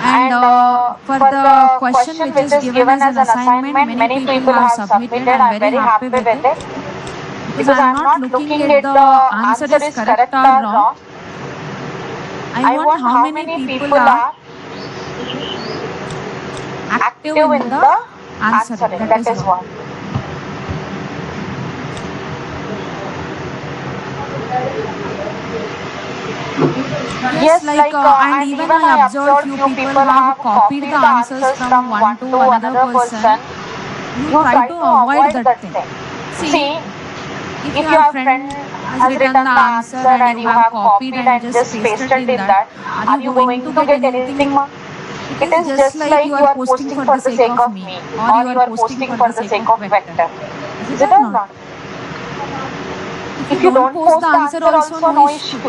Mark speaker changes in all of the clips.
Speaker 1: And for the question which is given as an assignment, many people have submitted. I'm very happy with it because I'm not looking at the answer is correct or wrong. I want how many people are active in the answering. That is what. Yes, and even I observed few people have copied the answers from one to another person. You try to avoid that thing. See, if your friend has written the answer and you have copied and just pasted in that, are you going to get anything? It is just like you are posting for the sake of me, or you are posting for the sake of vector. Is it or not? If you don't post the answer also, no issue.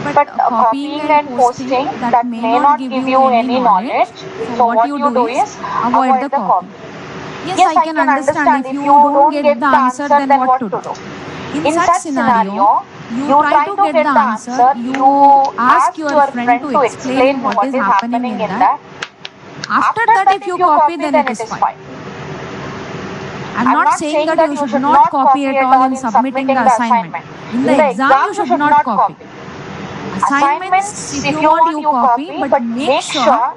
Speaker 1: But copying and posting, that may not give you any knowledge. So what you do is avoid the copy. Yes, I can understand if you don't get the answer, then what to do? In such scenario, you try to get the answer, you ask your friend to explain what is happening in that. After that, if you copy, then it is fine. I'm not saying that you should not copy at all in submitting the assignment. In the exam, you should not copy. Assignments, if you want, you copy, but make sure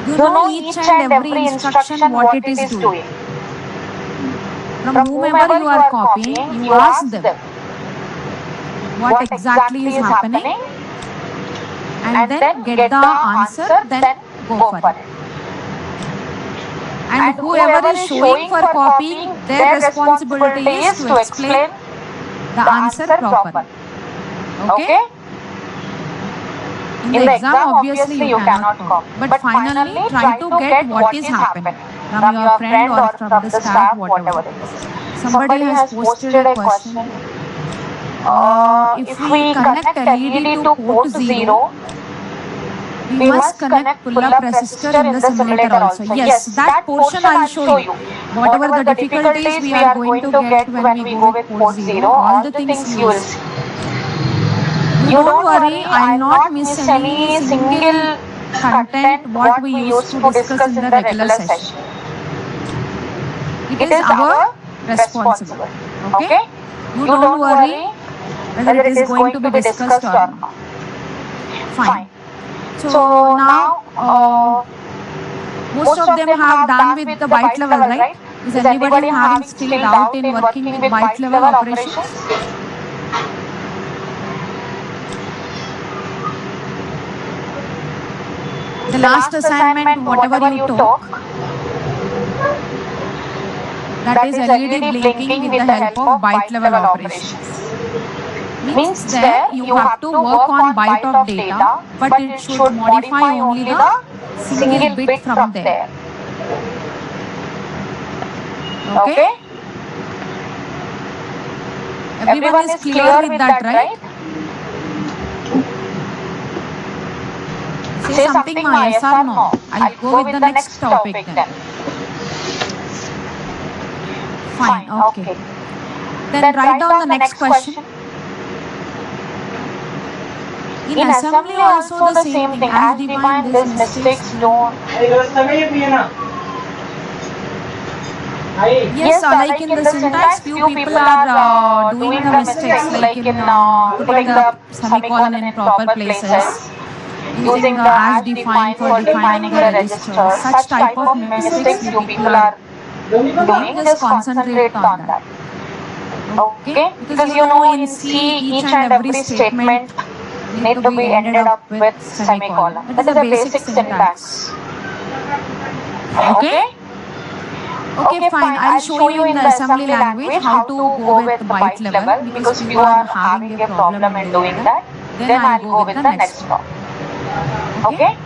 Speaker 1: you know each and every instruction what it is doing. From whomever you are copying, you ask them what exactly is happening and then get the answer, then go for it. And whoever is showing for copying, their responsibility is to explain the answer properly. Okay? In the exam, obviously you cannot copy. But finally, try to get what is happening from your friend or from the staff, whatever it is. Somebody has posted a question. If we connect LED to port 0, we must connect pull-up resistor in the simulator also. Yes, that portion I'll show you. Whatever the difficulties we are going to get when we go with port 0, all the things you will see. You don't worry, I'll not miss any single content what we used to discuss in the regular session. It is our responsibility. Okay? You don't worry whether it is going to be discussed or not. Fine. So now, most of them have done with the byte level, right? Is anybody having still doubt in working with byte level operations? The last assignment, whatever you took, that is LED blinking with the help of byte level operations. Means there you have to work on byte of data, but it should modify only the single bit from there. Okay? Everyone is clear with that, right? Say something, Ma, yes or no? I'll go with the next topic then. Fine, okay. Then write down the next question. In assembly also the same thing. As defined, these mistakes don't. Yes, like in the syntax, few people are doing the mistakes, like in putting the semicolon in proper places, using the as defined for defining the register. Such type of mistakes few people are doing. Just concentrate on that. Okay? Because you know in C, each and every statement need to be ended up with semicolon. That is a basic syntax. Okay? Okay, fine. I'll show you in the assembly language how to go with the byte level, because if you are having a problem in doing that, then I'll go with the next one. Okay?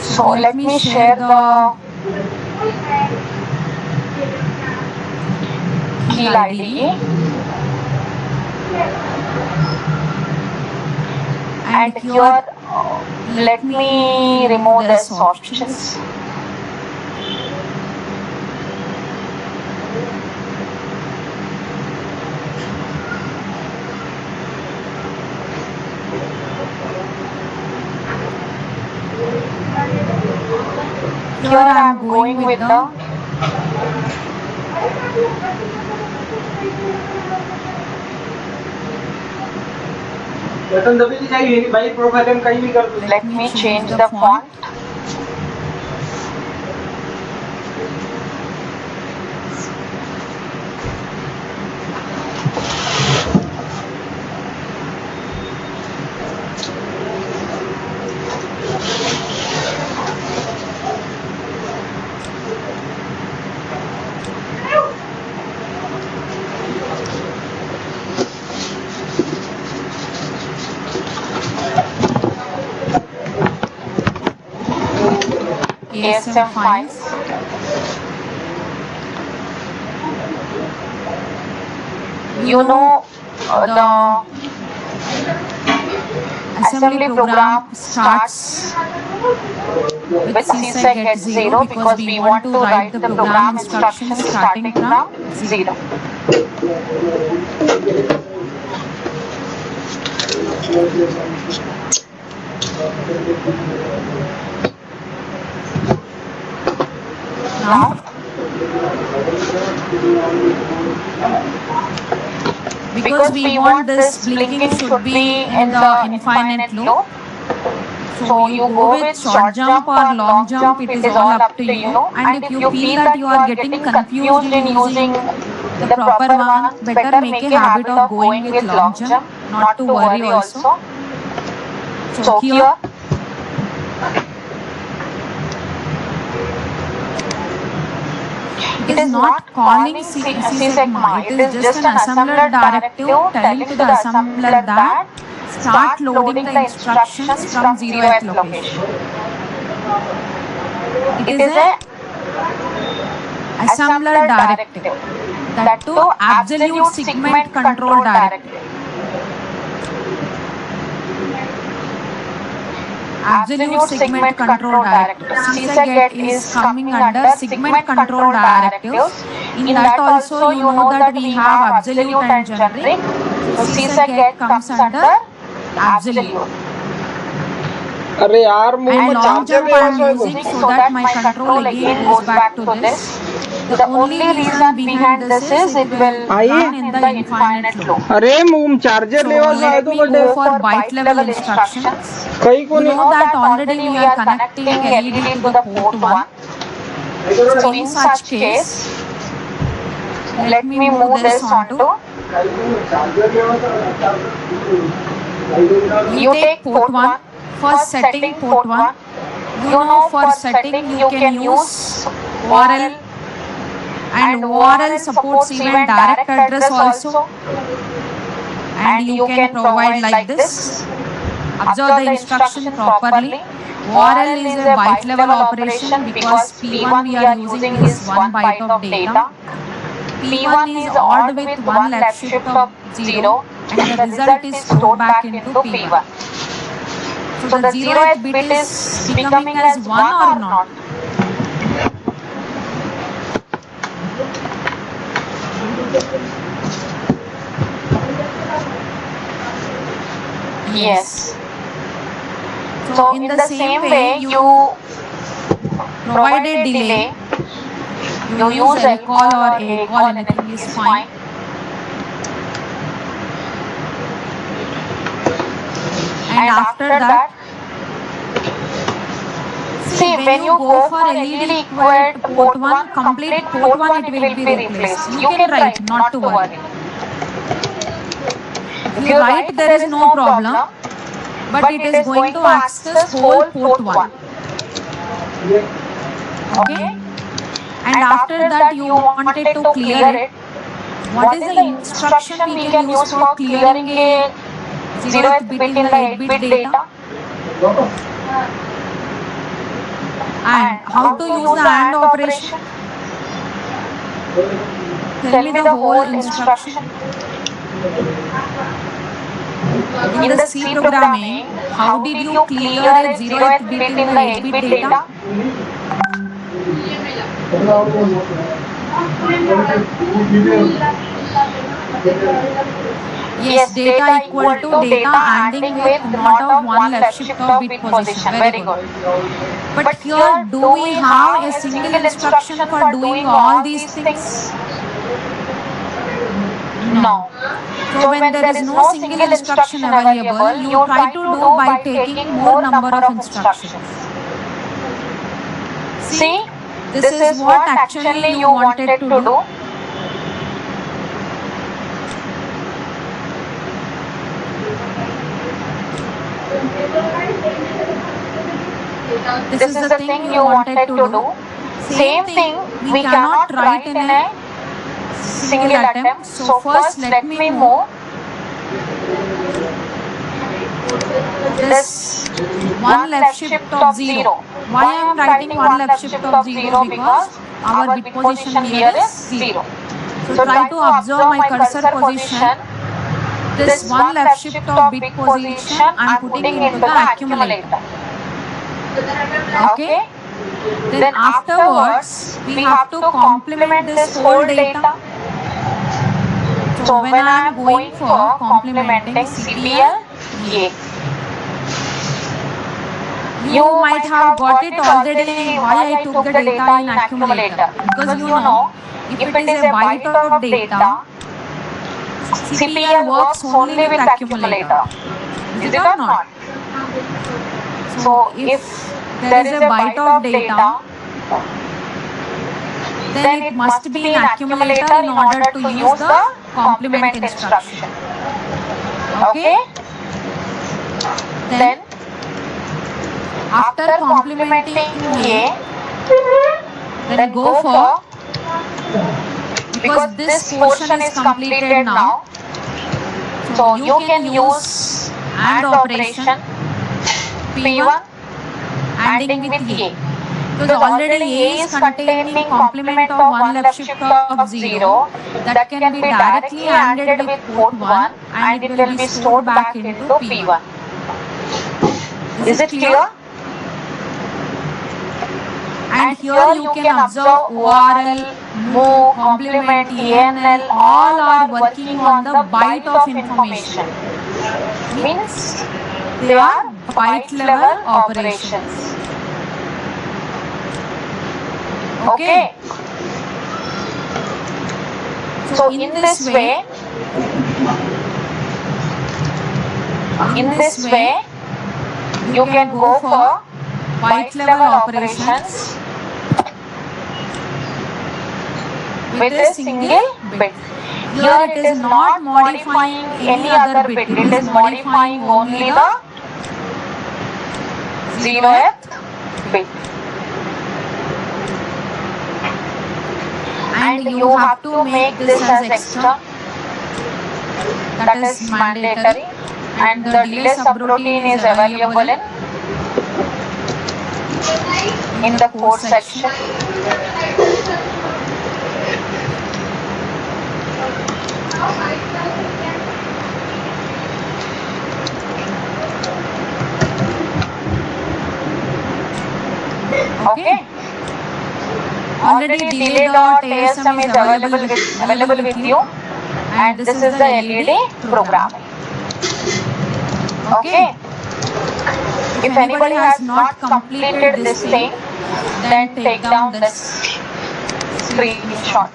Speaker 1: So let me share the key IDE. And here, let me remove this options. Here I am going with the let me change the font. ASM files. You know the assembly program starts with CSEC get 0 because we want to write the program instructions starting from 0. Now, because we want this blinking should be in the infinite loop, so you go with short jump or long jump, it is all up to you. And if you feel that you are getting confused in using the proper one, better make a habit of going with long jump, not to worry also. So here, it is not calling CSECMA, it is just an assembler directive telling to the assembler that start loading the instructions from 0th location. It is a assembler directive, that too absolute segment control directive. Absolute segment control directive. CSEC is coming under segment control directives. In that also you know that we have absolute and generic. So CSEC comes under absolute.
Speaker 2: अरे यार
Speaker 1: And long jump I am using so that my control again goes back to this. The only reason behind this is it will run in the infinite loop.
Speaker 2: अरे मूम charger
Speaker 1: So
Speaker 2: लेवा
Speaker 1: let me go for byte level instructions.
Speaker 2: कहीं को
Speaker 1: You know that already we are connecting LED to the port 1. So in such case, let me move this onto. You take port 1. For setting port 1, you know for setting you can use URL, and URL supports even direct address also, and you can provide like this. Observe the instruction properly. URL is a byte level operation because P1 we are using is 1 byte of data. P1 is odd with 1 left shift of 0 and the result is stored back into P1. So the 0th bit is becoming as 1 or not? Yes. So in the same way you provide a delay, you use LCall or ACall, anything is fine. And after that, see when you go for LED equivalent port 1, complete port 1 it will be replaced. You can write, not to worry. If you write there is no problem, but it is going to access whole port 1. Okay? And after that you wanted to clear it. What is the instruction we can use for clearing a 0th bit in the 8-bit data? And how to use the AND operation? Tell me the whole instruction. In the C programming, how did you clear a 0th bit in the 8-bit data? Yes, data equal to data ending with not of one left shift of bit position. Very good. But here, do we have a single instruction for doing all these things? No. So when there is no single instruction available, you try to do by taking more number of instructions. See, this is what actually you wanted to do. This is the thing you wanted to do. Same thing we cannot write in a single attempt. So first let me move this one left shift of 0. Why I am writing one left shift of 0? Because our bit position here is 0. So try to observe my cursor position. This one left shift of bit position I am putting into the accumulator. Okay. Then afterwards we have to complement this whole data. So when I am going for complementing CPL A, you might have got it already why I took the data in accumulator. Because you know, if it is a byte of data, CPL works only with accumulator. Is it or not? So if there is a byte of data, then it must be in accumulator in order to use the complement instruction. Okay? Then after complementing A, then go for, because this portion is completed now, so you can use AND operation P1 ending with A. Because already A is containing complement of one left shift of 0 that can be directly ANDed with port 1 and it will be stored back into P1. Is it clear? And here you can observe ORL, move, complement, ENL, all are working on the byte of information. Means they are byte level operations. Okay. So in this way, you can go for byte level operations with a single bit. Here it is not modifying any other bit, it is modifying only the 0th bit. And you have to make this as extra, that is mandatory, and the delay subroutine is available in the code section. Okay. Already delay.asm is available with you, and this is the LED programming. Okay. If anybody has not completed this thing, then take down this screenshot.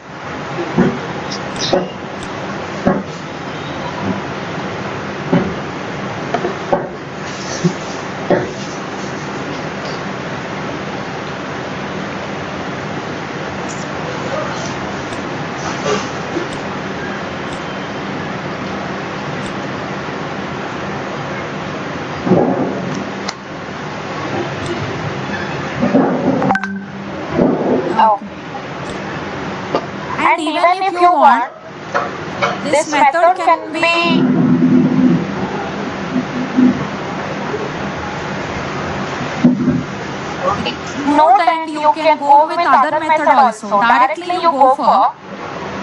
Speaker 1: And even if you want, this method can be note, and you can go with other method also. Directly you go for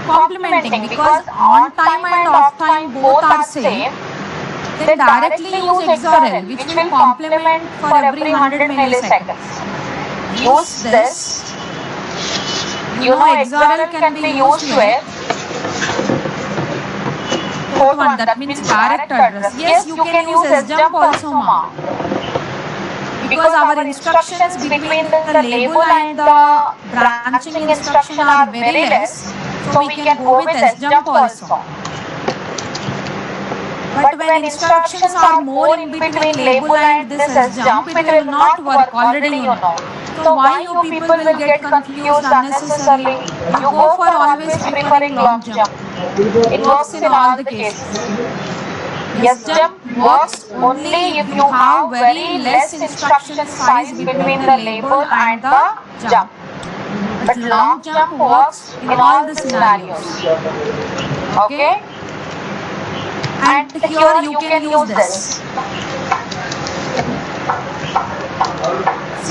Speaker 1: complementing, because on time and off time both are same. Then directly use XORL, which will complement for every 100 milliseconds. Use this. You know, XORL can be used with fourth one, that means direct address. Yes, you can use sjump also, ma. Because our instructions between the label and the branching instruction are very less, so we can go with sjump also. But when instructions are more in between label and this sjump, it will not work, already you know. So why you people will get confused unnecessarily? You go for always preferring long jump. It works in all the cases. Sjump works only if you have very less instruction size between the label and the jump. But long jump works in all the scenarios. Okay? And here you can use this.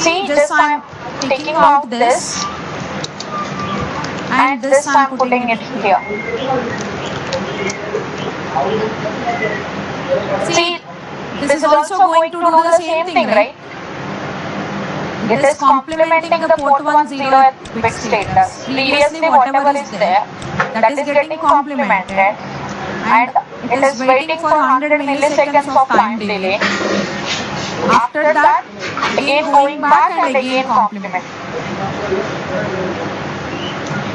Speaker 1: See, just I am taking out this and this I am putting it here. See, this is also going to do the same thing, right? It is complementing the port 10 bit status. Previously, whatever is there, that is getting complemented, and it is waiting for 100 milliseconds of time delay. After that, again going back and again complement.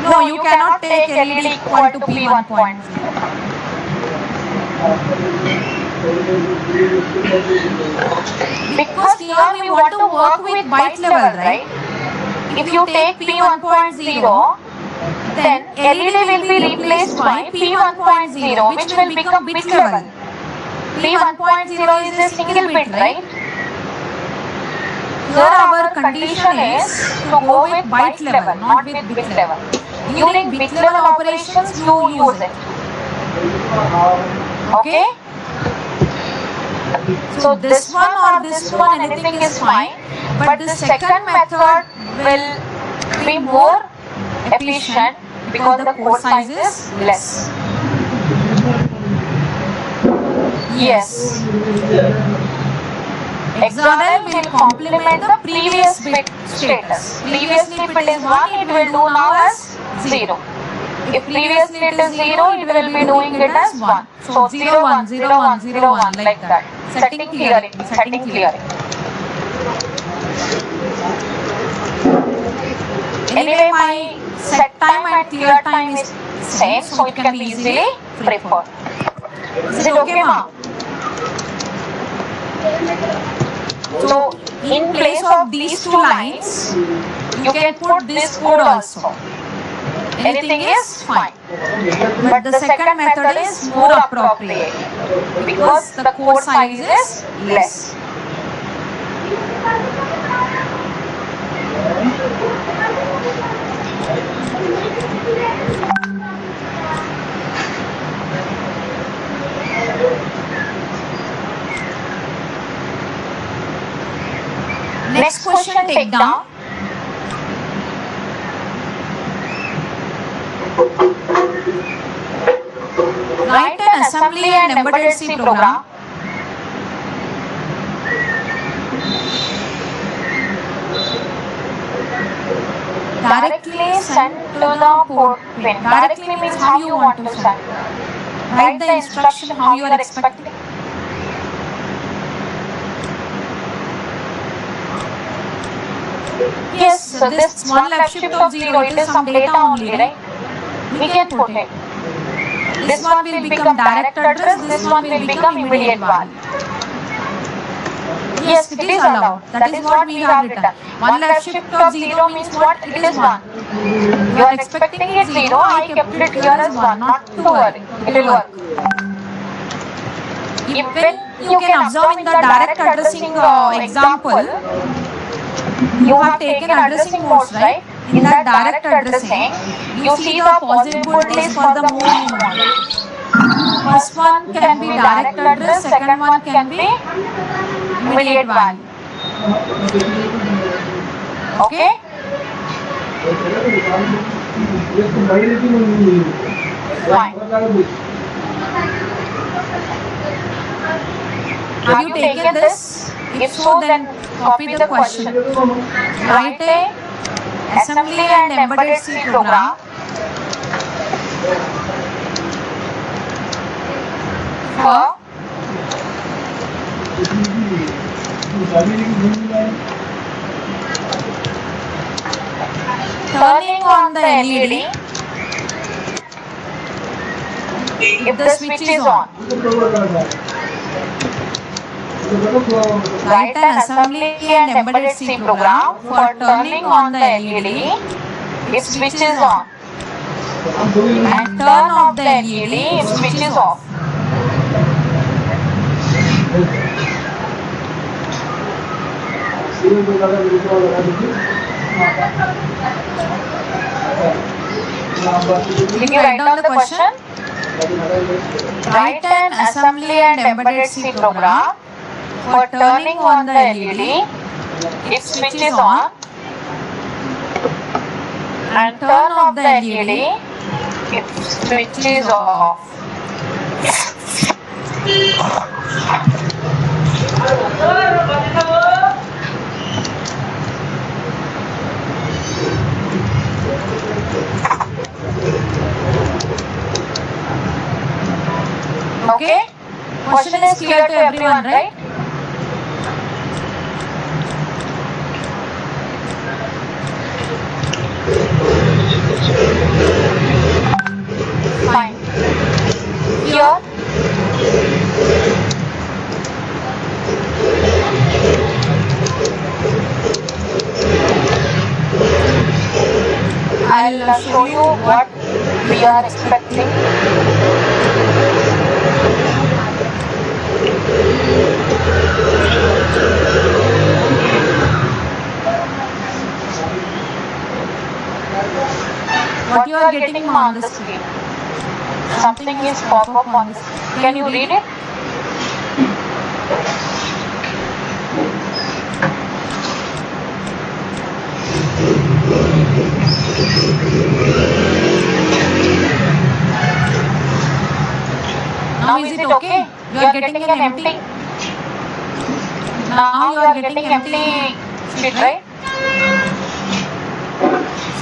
Speaker 1: No, you cannot take LED equal to P1.0. Because here we want to work with byte level, right? If you take P1.0, then LED will be replaced by P1.0, which will become bit level. P1.0 is a single bit, right? Here our condition is to go with byte level, not with bit level. During bit level operations, you use it. Okay? So this one or this one, anything is fine, but the second method will be more efficient because the code size is less. Yes. Hexadecimal will complement the previous bit status. Previously if it is 1, it will do now as 0. If previously it is 0, it will be doing it as 1. So 0, 1, 0, 1, 0, 1 like that. Setting clearing, setting clearing. Anyway, my set time and clear time is same, so it can be easily preferred. Is it okay, ma? So, in place of these two lines, you can put this code also. Anything is fine. But the second method is more appropriate because the code size is less. Next question, take down. Write an assembly and embedded C program directly send to the port pin. Directly means how you want to send. Write the instruction how you are expecting. Yes, so this one left shift of 0, it is some data only, right? We can put it. This one will become direct address, this one will become immediate value. Yes, it is allowed. That is what we have written. One left shift of 0 means what? It is 1. You are expecting it 0, I kept it here as 1, not to worry. It will work. Even you can observe in the direct addressing example, you have taken addressing modes, right? In that direct addressing, you see the possibilities for the moving mode. First one can be direct address, second one can be immediate value. Okay? Fine. Have you taken this? If so, then copy the question. Write a assembly and embedded C program for turning on the LED if the switch is on. Write an assembly and embedded C program for turning on the LED if switch is on and turn off the LED if switch is off. Did you write down the question? Write an assembly and embedded C program for turning on the LED if switch is on and turn off the LED if switch is off. Okay? Question is clear to everyone, right? Fine. Here I'll show you what we are expecting. What you are getting on the screen. Something is pop up on the screen. Can you read it? Now is it okay? You are getting an empty. Now you are getting empty sheet, right?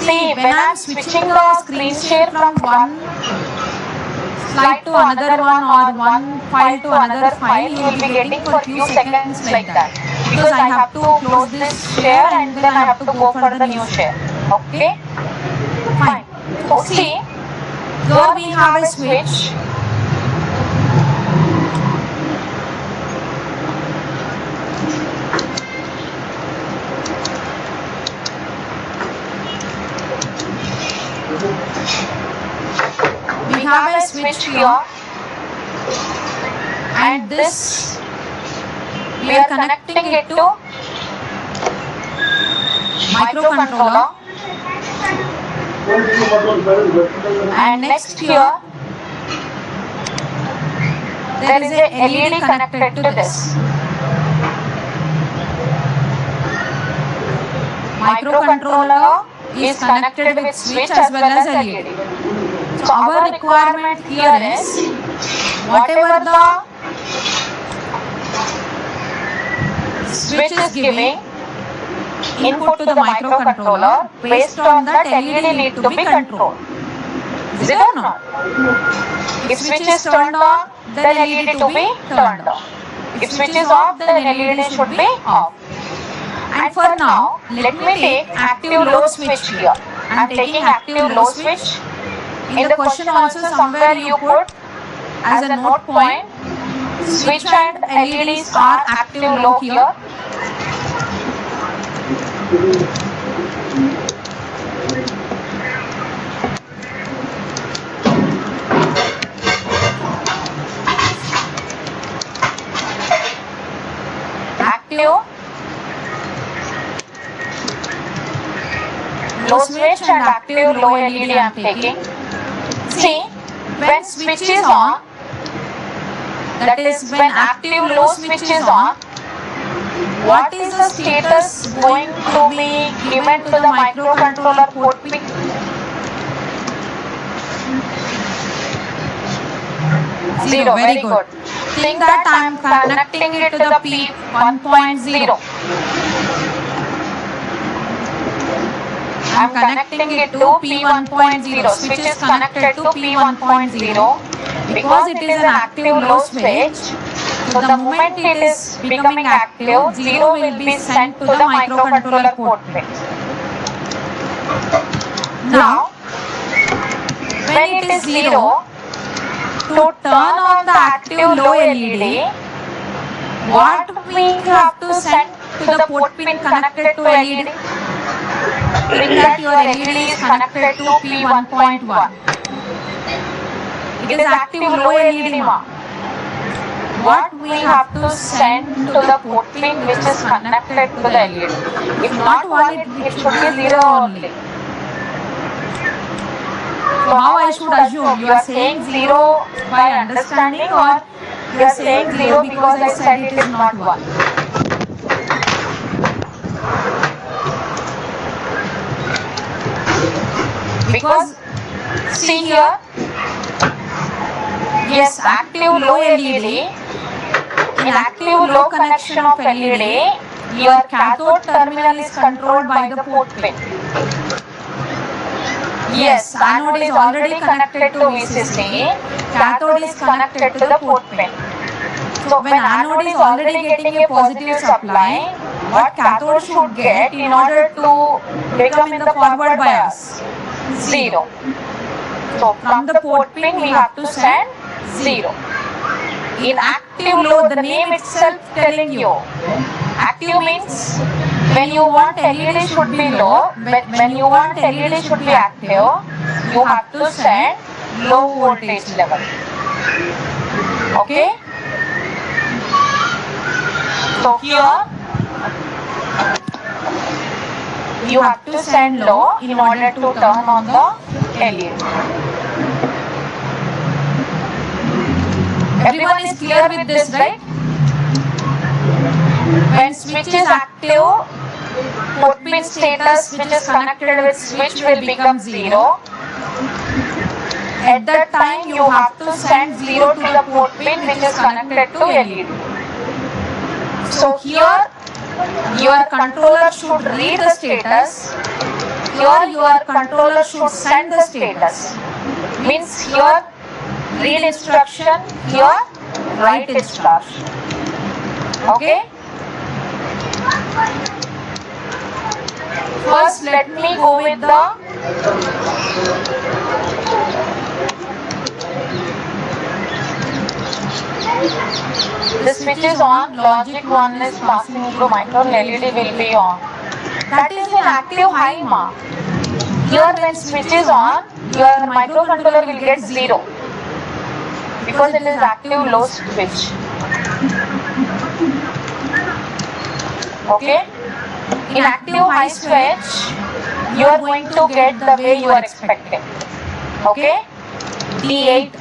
Speaker 1: See, when I am switching the screen share from one slide to another one or one file to another file, you will be getting for few seconds like that. Because I have to close this share and then I have to go for the new share. Okay? Fine. So see, here we have a switch. We have a switch here and this we are connecting it to microcontroller, and next here there is a LED connected to this. Microcontroller is connected with switch as well as LED. So our requirement here is whatever the switch is giving input to the microcontroller, based on that LED need to be controlled. Is it or not? If switch is turned on, then LED to be turned on. If switch is off, then LED should be off. And for now, let me take active low switch here. I am taking active low switch. In the question also somewhere you put as a note point, switch and LEDs are active low here. Active low switch and active low LED I am taking. See, when switch is on, that is when active low switch is on, what is the status going to be given to the microcontroller port P? Zero, very good. Think that I am connecting it to the P 1.0. I'm connecting it to P1.0. Switch is connected to P1.0 because it is an active low switch. So the moment it is becoming active, 0 will be sent to the microcontroller port pin. Now, when it is 0, to turn on the active low LED, what we have to send to the port pin connected to LED? In that your LED is connected to P1.1. It is active low LED ma. What we have to send to the port pin which is connected to the LED. If not 1, it should be 0 only. So how I should assume? You are saying 0 by understanding, or you are saying 0 because I said it is not 1? Because see here, yes, active low LED, in active low connection of LED, your cathode terminal is controlled by the port pin. Yes, anode is already connected to VCC, cathode is connected to the port pin. So when anode is already getting a positive supply, what cathode should get in order to become in the forward bias? 0. So from the port pin we have to send 0. In active low, the name itself telling you. Active means when you want LED should be low, when you want LED should be active, you have to send low voltage level. Okay? So here you have to send low in order to turn on the LED. Everyone is clear with this, right? When switch is active, port pin status which is connected with switch will become 0. At that time you have to send 0 to the port pin which is connected to LED. So here your controller should read the status. Here your controller should send the status. Means here read instruction, here write instruction. Okay? First let me go with the switch is on, logic 1 is passing through micro, LED will be on. That is in active high ma. Here when switch is on, your microcontroller will get 0 because it is active low switch. Okay? In active high switch, you are going to get the way you are expecting. Okay? D8.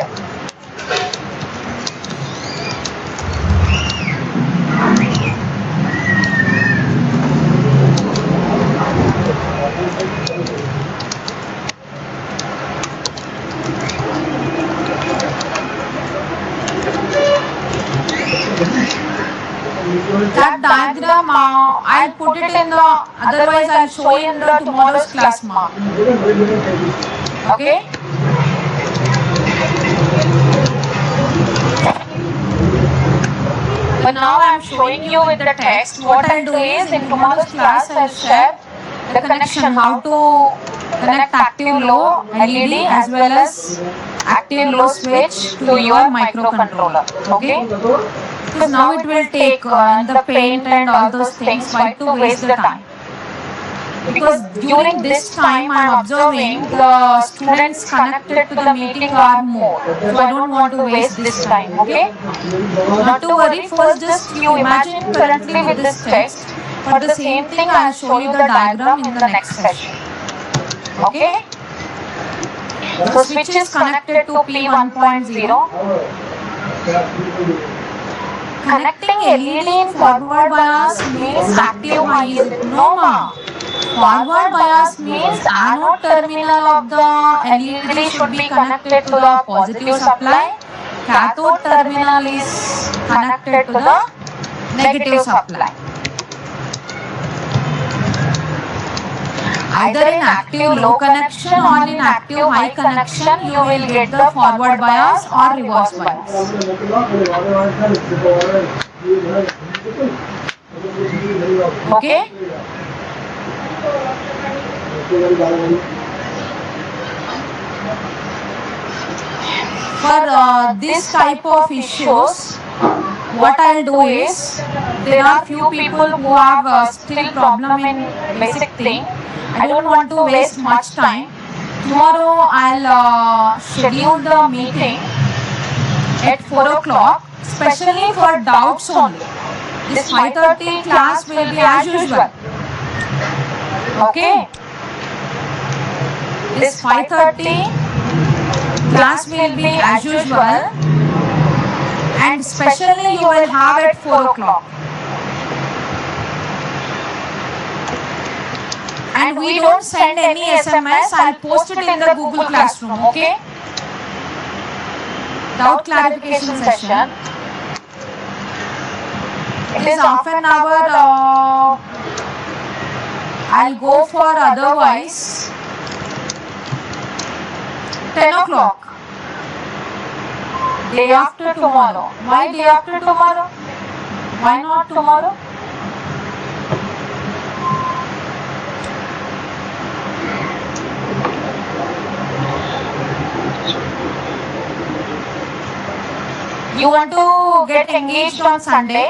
Speaker 1: That diagram, I'll put it in the, otherwise I'll show you in the tomorrow's class ma. Okay? But now I'm showing you with the text. What I'll do is in tomorrow's class I'll share the connection, how to connect active low LED as well as active low switch to your microcontroller. Okay? Because now it will take the paint and all those things. Why to waste the time? Because during this time I'm observing the students connected to the meeting are more. So I don't want to waste this time. Okay? Not to worry. First just you imagine currently with this text. For the same thing I'll show you the diagram in the next session. Okay? So switch is connected to P1.0. Connecting LED in forward bias means active high is it? No ma. Forward bias means anode terminal of the LED should be connected to the positive supply. Cathode terminal is connected to the negative supply. Either in active low connection or in active high connection, you will get the forward bias or reverse bias. Okay? For this type of issues, what I'll do is, there are few people who have still problem in basic thing. I don't want to waste much time. Tomorrow I'll schedule the meeting at 4 o'clock, especially for doubts only. This 5:30 class will be as usual. Okay? This 5:30 class will be as usual, and especially you will have at 4 o'clock. And we don't send any SMS, I'll post it in the Google Classroom, okay? Doubt clarification session. It is half an hour, I'll go for otherwise 10 o'clock. Day after tomorrow. Why day after tomorrow? Why not tomorrow? You want to get engaged on Sunday?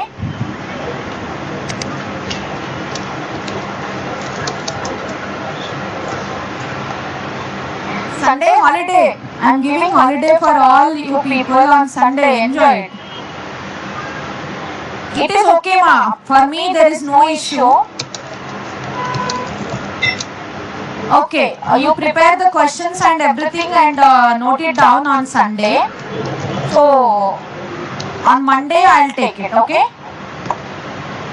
Speaker 1: Sunday holiday. I'm giving holiday for all you people on Sunday. Enjoy it. It is okay, ma. For me, there is no issue. Okay, you prepare the questions and everything and note it down on Sunday. So, on Monday, I'll take it, okay?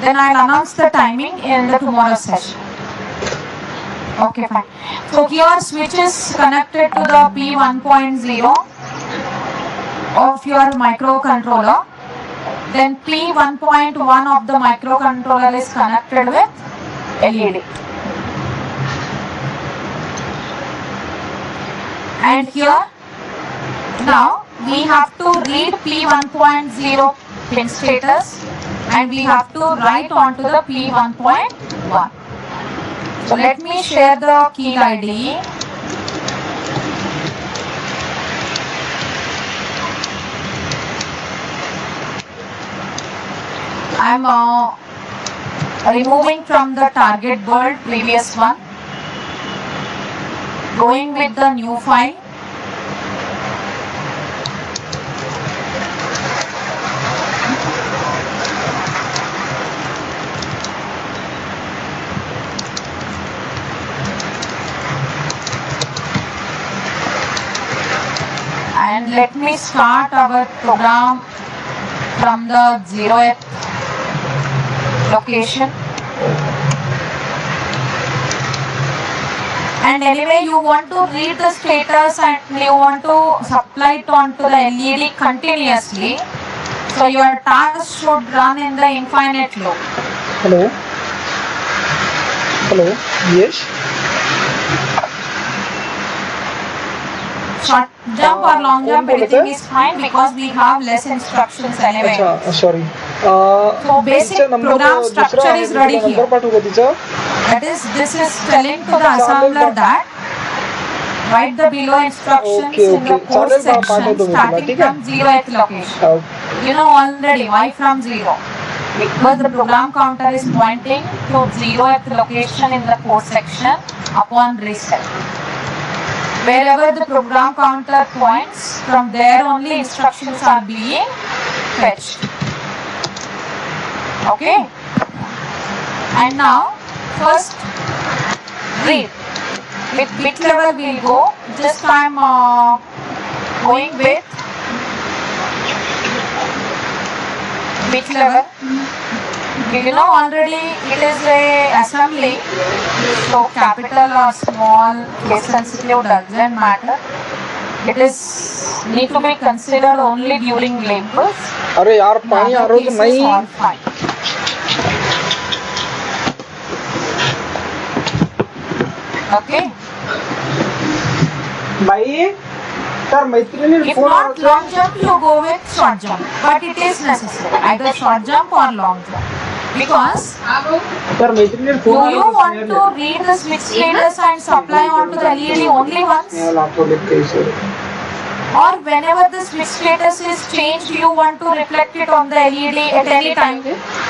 Speaker 1: Then I'll announce the timing in the tomorrow session. Okay, fine. So here switch is connected to the P1.0 of your microcontroller. Then P1.1 of the microcontroller is connected with LED. And here, now we have to read P1.0 pin status and we have to write onto the P1.1. So let me share the key ID. I'm removing from the target board previous one, going with the new file. And let me start our program from the 0th location. And anyway, you want to read the status and you want to supply it onto the LED continuously. So your task should run in the infinite loop.
Speaker 2: Hello. Hello. Yes.
Speaker 1: Short jump or long jump, everything is fine because we have less instructions anyway.
Speaker 2: Sorry.
Speaker 1: So basic program structure is ready here. That is, this is telling to the assembler that write the below instructions in the code section starting from 0th location. You know already why from 0. Because the program counter is pointing to 0th location in the code section upon reset. Wherever the program counter points, from there only instructions are being fetched. Okay? And now, first read. With bit level we'll go. Just I'm going with bit level. You know already it is a assembly, so capital or small, case sensitive doesn't matter. It is need to be considered only during labels.
Speaker 2: अरे यार पानी आ रहा है तो नहीं.
Speaker 1: All fine. Okay.
Speaker 2: भाई तर मैत्रिणी
Speaker 1: If not long jump, you go with short jump. But it is necessary, either short jump or long jump. Because
Speaker 2: तर मैत्रिणी
Speaker 1: do you want to read the switch status and supply onto the LED only once? Or whenever the switch status is changed, you want to reflect it on the LED at any time?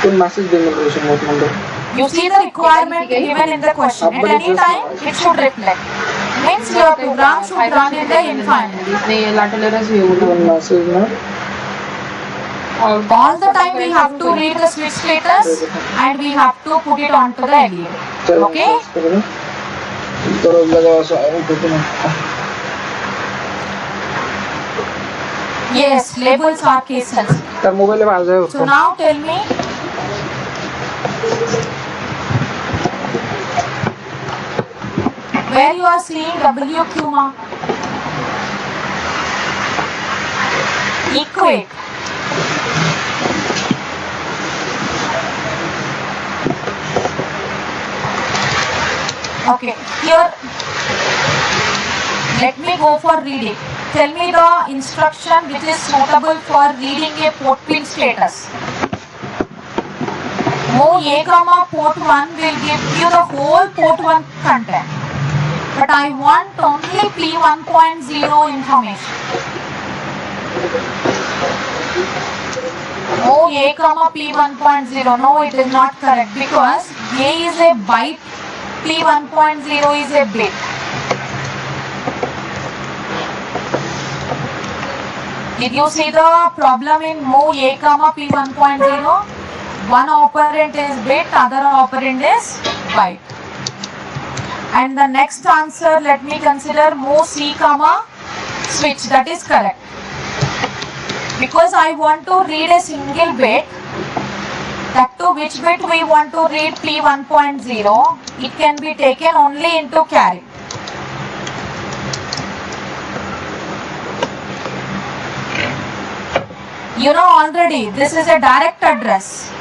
Speaker 2: तुम message देंगे question note number
Speaker 1: You see the requirement given in the question. At any time, it should reflect. Means your program should run in the infinite.
Speaker 2: Message में
Speaker 1: All the time we have to read the switch status and we have to put it onto the LED. Okay?
Speaker 2: करो लगा सो
Speaker 1: Yes, labels are case sensitive.
Speaker 2: तर mobile में आ जाओ
Speaker 1: So now tell me, where you are seeing WQ mark? Equate. Okay, here let me go for reading. Tell me the instruction which is suitable for reading a port pin status. Move A comma port 1 will give you the whole port 1 content. But I want only P1.0 information. Move A comma P1.0. No, it is not correct because A is a byte, P1.0 is a bit. Did you see the problem in move A comma P1.0? One operand is bit, other operand is byte. And the next answer, let me consider move C comma switch. That is correct. Because I want to read a single bit, that to which bit we want to read P1.0, it can be taken only into carry. You know already, this is a direct address.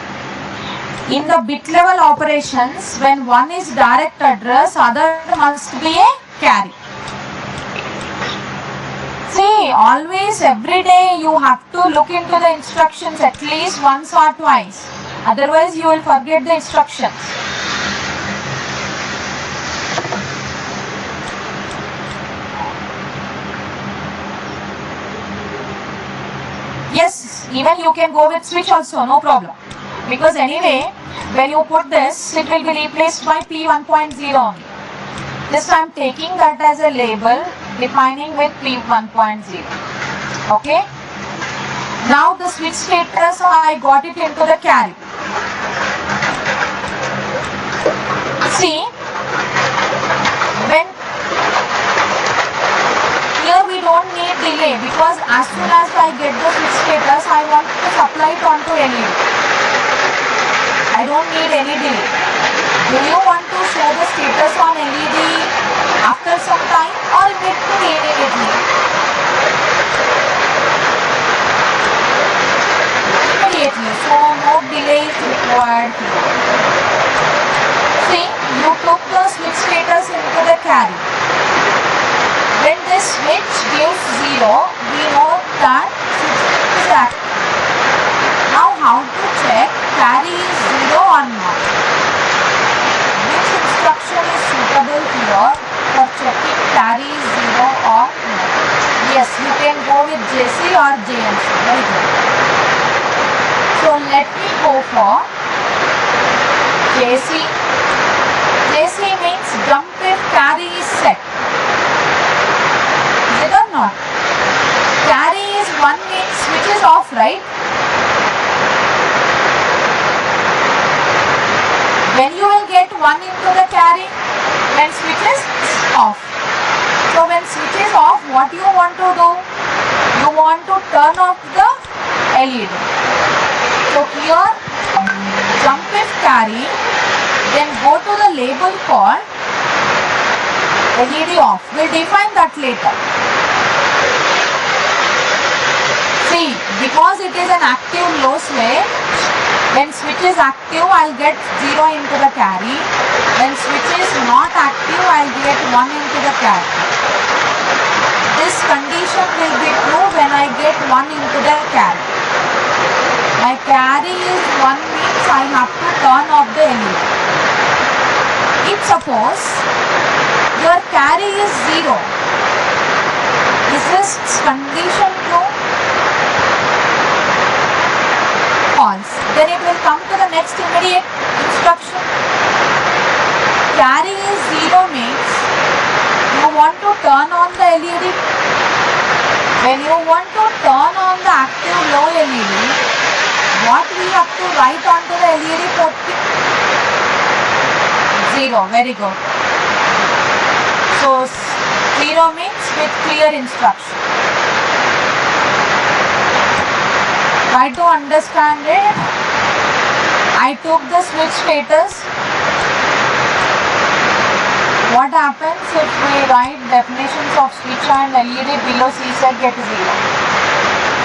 Speaker 1: In the bit level operations, when one is direct address, other must be a carry. See, always every day you have to look into the instructions at least once or twice. Otherwise you will forget the instructions. Yes, even you can go with switch also, no problem. Because anyway, when you put this, it will be replaced by P1.0 only. This I am taking that as a label, defining with P1.0. Okay? Now the switch status, I got it into the carry. See, when here we don't need delay because as soon as I get the switch status, I want to supply it onto LED. I don't need any delay. Do you want to show the status on LED after some time or wait to immediately? Immediately, so no delay is required here. See, you took the switch status into the carry. When this switch gives 0, we know that switch is active. Now how to check carry is 0 or not? Which instruction is suitable here for checking carry is 0 or not? Yes, you can go with JC or JNC. Very good. So let me go for JC. JC means jump if carry is set. Is it or not? Carry is 1 means switch is off, right? When you will get 1 into the carry, when switch is off. So when switch is off, what you want to do? You want to turn off the LED. So here, jump if carry, then go to the label called LED off. We'll define that later. See, because it is an active low switch, when switch is active, I'll get 0 into the carry. When switch is not active, I'll get 1 into the carry. This condition will be true when I get 1 into the carry. My carry is 1 means I have to turn off the LED. If suppose your carry is 0, is this condition true? False. Then it will come to the next immediate instruction. Carry is 0 means you want to turn on the LED. When you want to turn on the active low LED, what we have to write onto the LED port pin? 0. Very good. So 0 means with clear instruction. Try to understand it. I took the switch status. What happens if we write definitions of switch and LED below C set get 0?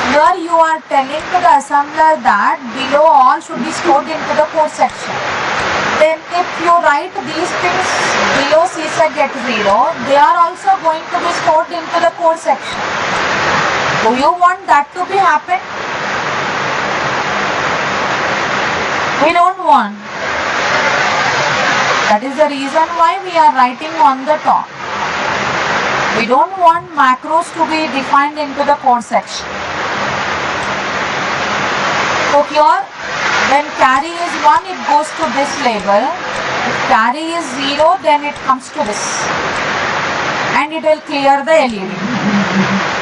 Speaker 1: Here you are telling to the assembler that below all should be stored into the code section. Then if you write these things below C set get 0, they are also going to be stored into the code section. Do you want that to be happen? We don't want. That is the reason why we are writing on the top. We don't want macros to be defined into the code section. So here, when carry is 1, it goes to this label. If carry is 0, then it comes to this. And it will clear the LED.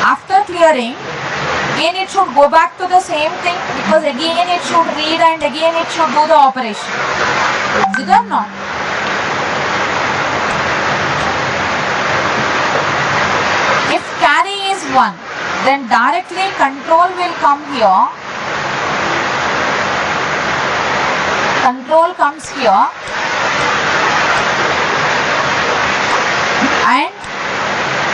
Speaker 1: After clearing, again it should go back to the same thing, because again it should read and again it should do the operation. Is it or not? If carry is 1, then directly control will come here. Control comes here. And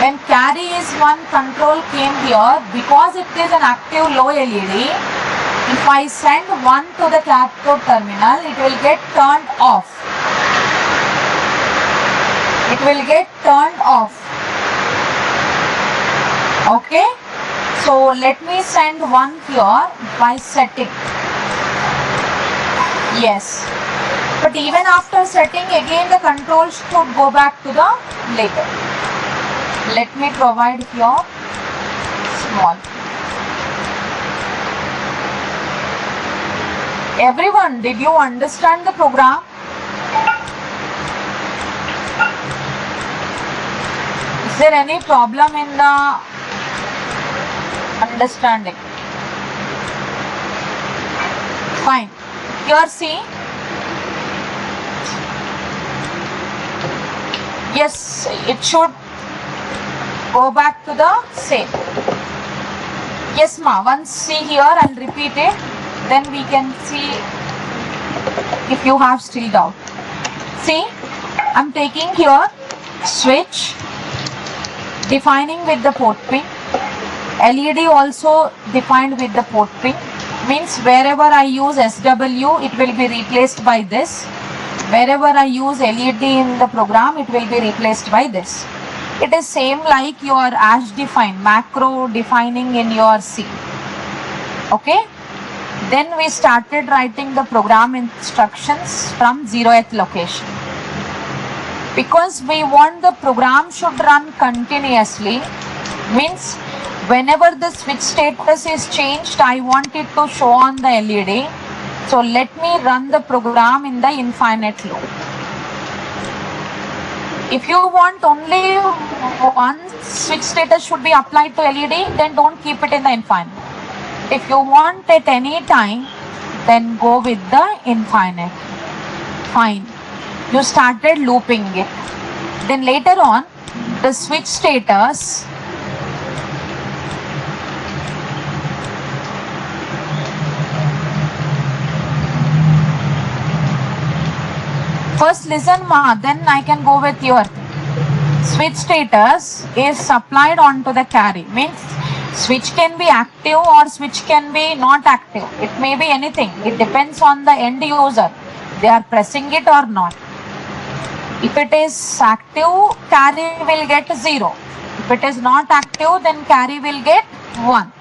Speaker 1: when carry is 1, control came here. Because it is an active low LED, if I send 1 to the cathode terminal, it will get turned off. It will get turned off. Okay? So let me send 1 here by setting. Yes. But even after setting, again the control should go back to the label. Let me provide here small. Everyone, did you understand the program? Is there any problem in the understanding? Fine. Here see. Yes, it should go back to the same. Yes, ma. Once see here, I'll repeat it. Then we can see if you have still doubt. See, I'm taking here switch, defining with the port pin. LED also defined with the port pin. Means wherever I use SW, it will be replaced by this. Wherever I use LED in the program, it will be replaced by this. It is same like your ASH define, macro defining in your C. Okay? Then we started writing the program instructions from 0th location. Because we want the program should run continuously, means whenever the switch status is changed, I want it to show on the LED. So let me run the program in the infinite loop. If you want only one switch status should be applied to LED, then don't keep it in the infinite. If you want at any time, then go with the infinite. Fine. You started looping it. Then later on, the switch status first listen ma, then I can go with your switch status is supplied onto the carry. Means Switch can be active or switch can be not active. It may be anything. It depends on the end user. They are pressing it or not. If it is active, carry will get 0. If it is not active, then carry will get 1.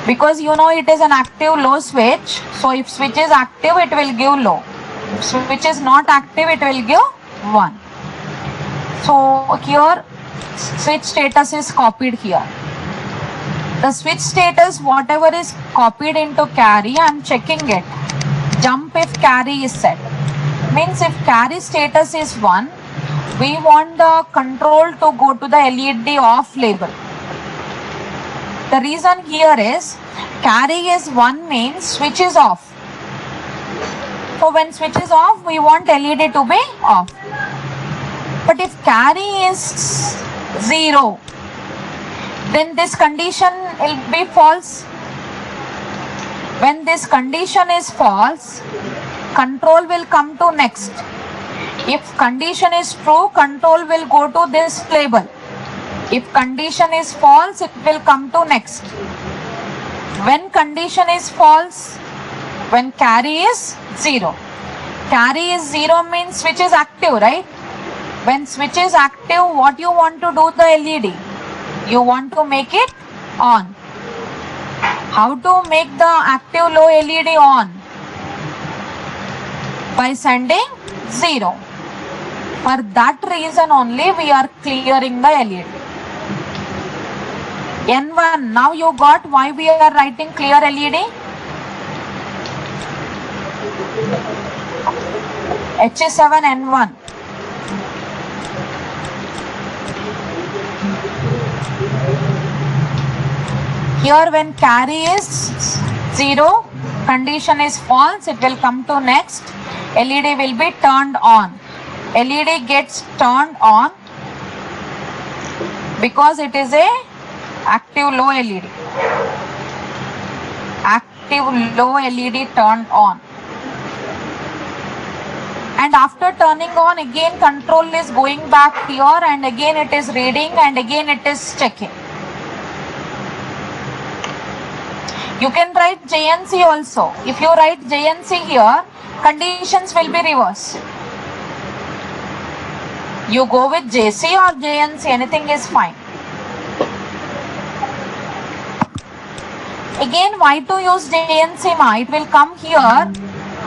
Speaker 1: Because you know it is an active low switch. So if switch is active, it will give low. If switch is not active, it will give 1. So here switch status is copied here. The switch status, whatever is copied into carry, I am checking it. Jump if carry is set. Means if carry status is 1, we want the control to go to the LED off label. The reason here is carry is 1 means switch is off. So when switch is off, we want LED to be off. But if carry is 0, then this condition will be false. When this condition is false, control will come to next. If condition is true, control will go to this label. If condition is false, it will come to next. When condition is false, when carry is 0. Carry is 0 means switch is active, right? When switch is active, what you want to do the LED? You want to make it on. How to make the active low LED on? By sending 0. For that reason only we are clearing the LED. N1, now you got why we are writing clear LED? H7N1. Here when carry is 0, condition is false, it will come to next. LED will be turned on. LED gets turned on because it is a active low LED. Active low LED turned on. And after turning on, again control is going back here and again it is reading and again it is checking. You can write JNC also. If you write JNC here, conditions will be reversed. You go with JC or JNC, anything is fine. Again, why to use JNC ma? It will come here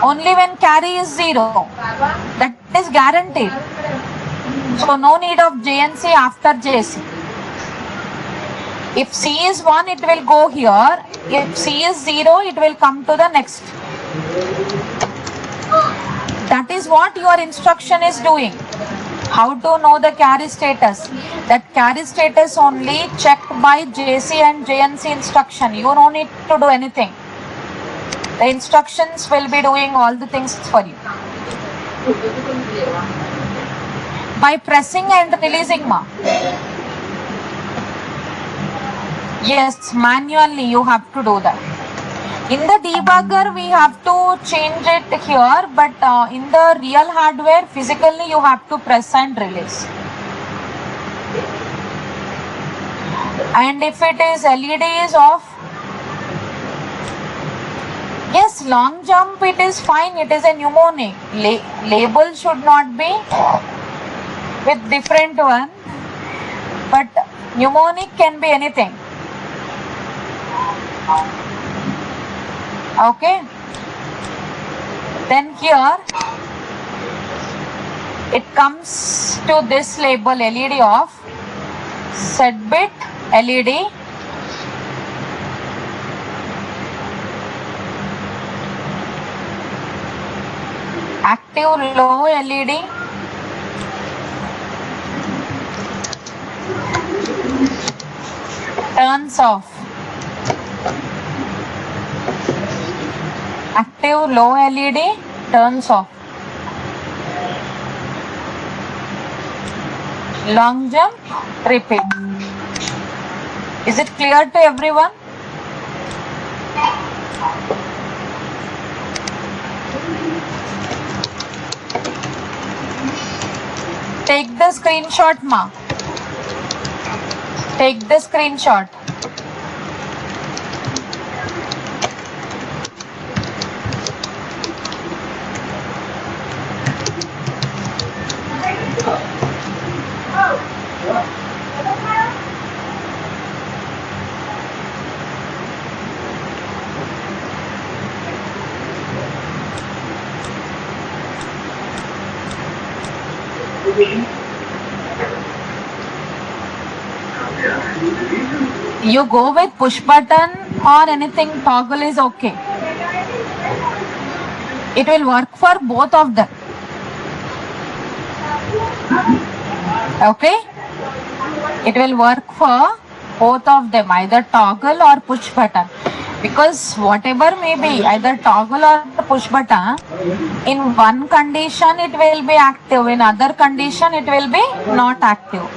Speaker 1: only when carry is 0. That is guaranteed. So no need of JNC after JC. If C is 1, it will go here. If C is 0, it will come to the next. That is what your instruction is doing. How to know the carry status? That carry status only checked by JC and JNC instruction. You don't need to do anything. The instructions will be doing all the things for you. By pressing and releasing ma. Yes, manually you have to do that. In the debugger we have to change it here, but in the real hardware physically you have to press and release. And if it is LED is off, yes, long jump it is fine, it is a mnemonic. Label should not be with different one, but mnemonic can be anything. Okay, then here it comes to this label LED off, set bit LED, active low LED, turns off. Active low LED turns off. Long jump, repeat. Is it clear to everyone? Take the screenshot ma. Take the screenshot. You go with push button or anything, toggle is okay. It will work for both of them. Okay? It will work for both of them, either toggle or push button. Because whatever may be, either toggle or push button, in one condition it will be active, in other condition it will be not active.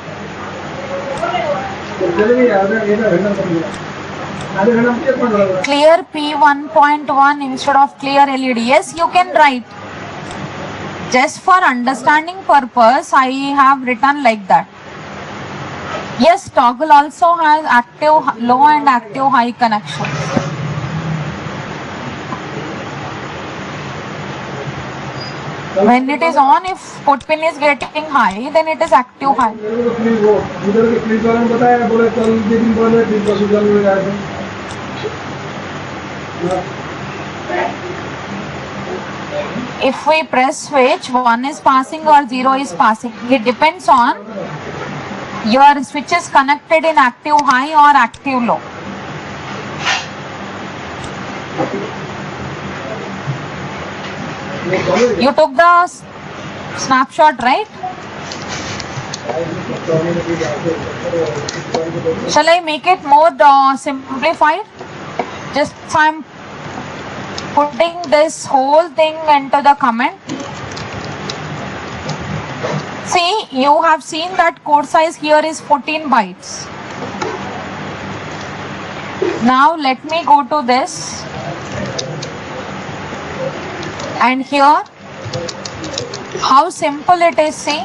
Speaker 1: Clear P1.1 instead of clear LED. Yes, you can write. Just for understanding purpose, I have written like that. Yes, toggle also has active low and active high connections. When it is on, if put pin is getting high, then it is active high. If we press switch, 1 is passing or 0 is passing. It depends on your switch is connected in active high or active low. You took the snapshot, right? Shall I make it more simplified? Just I'm putting this whole thing into the comment. See, you have seen that code size here is 14 bytes. Now let me go to this. And here, how simple it is, see,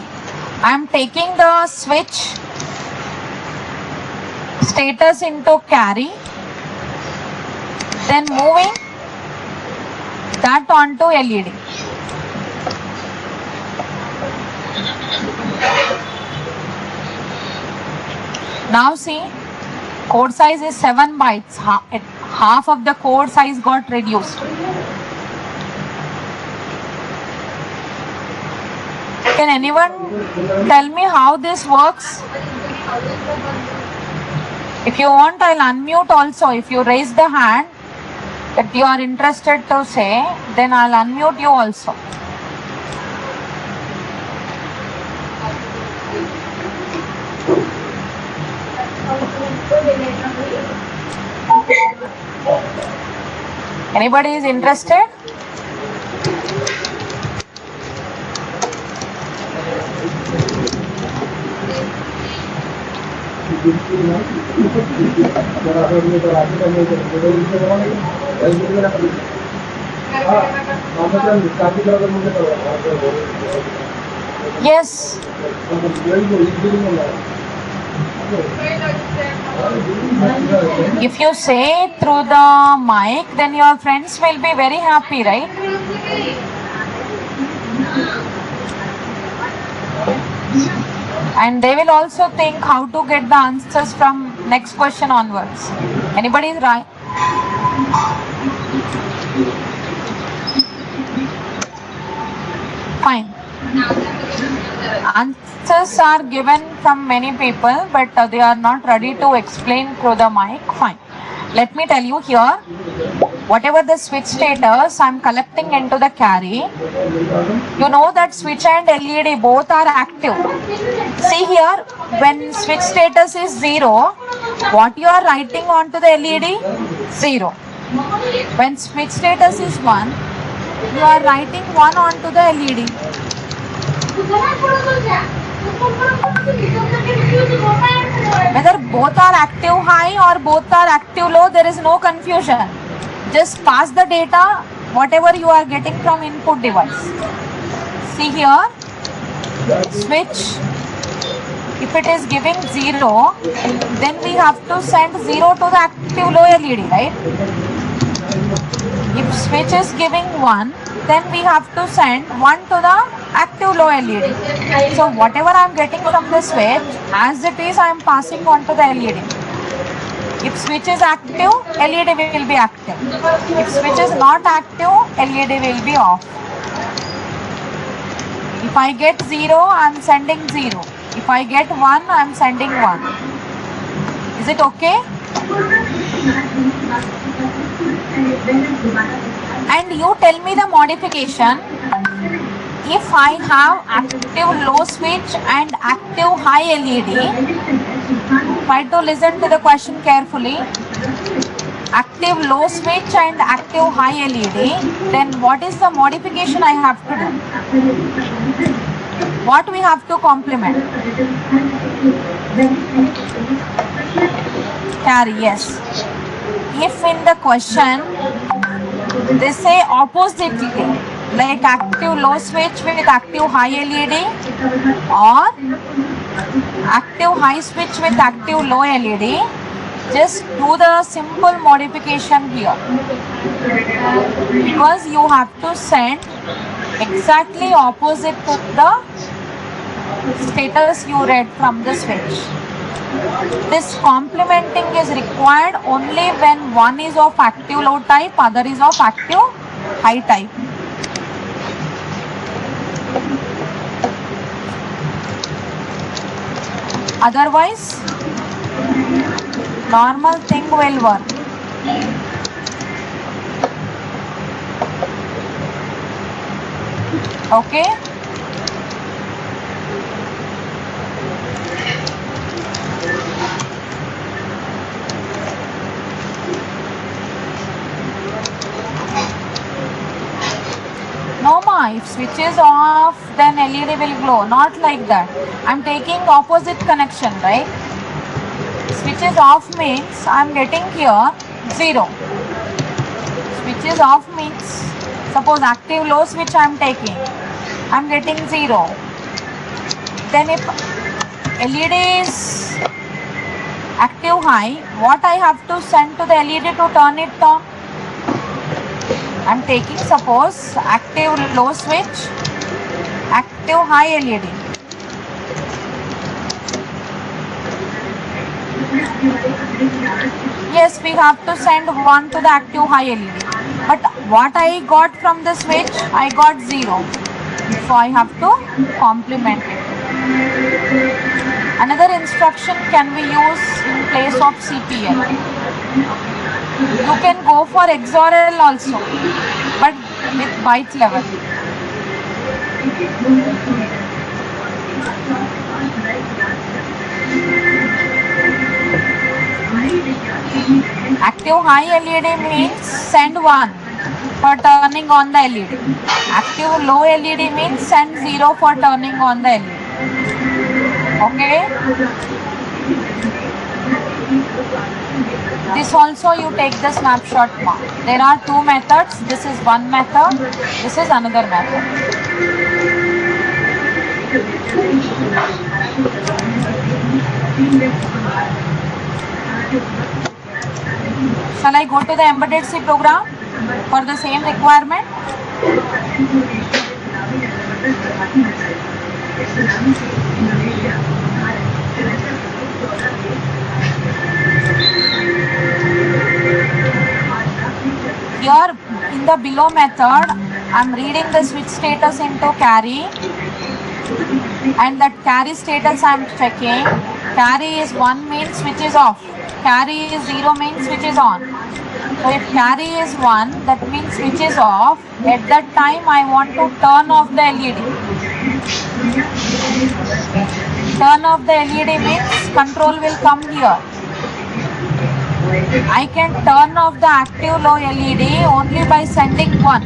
Speaker 1: I am taking the switch status into carry, then moving that onto LED. Now see, code size is 7 bytes, half of the code size got reduced. Can anyone tell me how this works? If you want, I'll unmute also. If you raise the hand that you are interested to say, then I'll unmute you also. Anybody is interested? Yes. If you say through the mic, then your friends will be very happy, right? And they will also think how to get the answers from next question onwards. Anybody is right? Fine. Answers are given from many people, but they are not ready to explain through the mic. Fine. Let me tell you here, whatever the switch status I'm collecting into the carry, you know that switch and LED both are active. See here, when switch status is 0, what you are writing onto the LED? 0. When switch status is 1, you are writing 1 onto the LED. Whether both are active high or both are active low, there is no confusion. Just pass the data, whatever you are getting from input device. See here, switch If it is giving 0, then we have to send 0 to the active low LED, right? If switch is giving 1, then we have to send 1 to the active low LED. So whatever I am getting from the switch, as it is I am passing on to the LED. If switch is active, LED will be active. If switch is not active, LED will be off. If I get 0, I am sending 0. If I get 1, I am sending 1. Is it okay? And you tell me the modification. If I have active low switch and active high LED, try to listen to the question carefully. Active low switch and active high LED, then what is the modification I have to do? What we have to complement? Carry, yes. If in the question they say oppositely, like active low switch with active high LED or active high switch with active low LED, just do the simple modification here, because you have to send exactly opposite to the status you read from the switch. This complementing is required only when one is of active low type, other is of active high type. Otherwise, normal thing will work. Okay? No ma, if switch is off, then LED will glow. Not like that. I'm taking opposite connection, right? Switch is off means I'm getting here 0. Switch is off means, suppose active low switch I'm taking, I'm getting 0. Then if LED is active high, what I have to send to the LED to turn it on? I'm taking, suppose, active low switch, active high LED. Yes, we have to send 1 to the active high LED. But what I got from the switch, I got 0. So I have to complement it. Another instruction can we use in place of CPL. You can go for XORL also, but with byte level. Active high LED means send 1 for turning on the LED. Active low LED means send 0 for turning on the LED. Okay? This also you take the snapshot mark. There are 2 methods. This is one method. This is another method. Shall I go to the embedded C program for the same requirement? Here in the below method, I am reading the switch status into carry, and that carry status I am checking. Carry is 1 means switch is off. Carry is 0 means switch is on. So if carry is 1, that means switch is off. At that time I want to turn off the LED. Turn off the LED means control will come here. I can turn off the active low LED only by sending 1.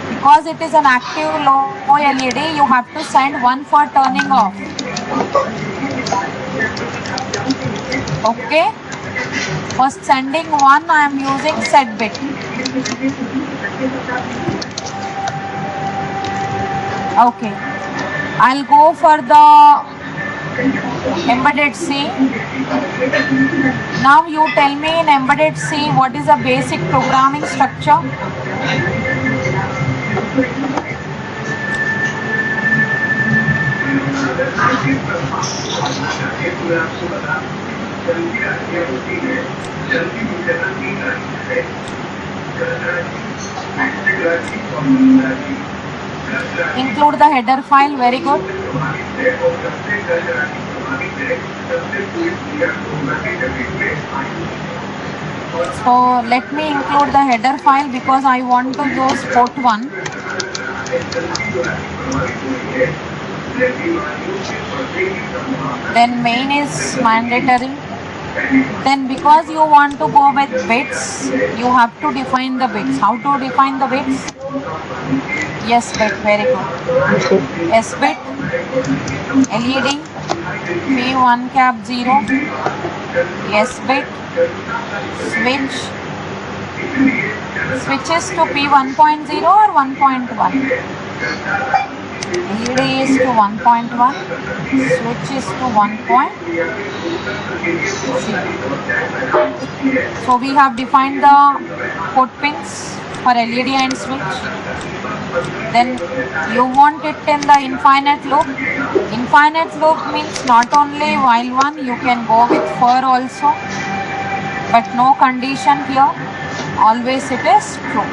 Speaker 1: Because it is an active low LED, you have to send 1 for turning off. Okay? For sending 1, I am using set bit. Okay. I'll go for the embedded C. Now you tell me in embedded C what is the basic programming structure? Include the header file, very good. So let me include the header file because I want to use port 1. Then main is mandatory. Then because you want to go with bits, you have to define the bits. How to define the bits? Yes bit, very good. S bit, LED, P1 cap 0, S bit, switch, switches to P1.0 or 1.1. LED is to 1.1, switch is to 1.0. So we have defined the port pins for LED and switch. Then you want it in the infinite loop. Infinite loop means not only while one, you can go with for also, but no condition here. Always it is true.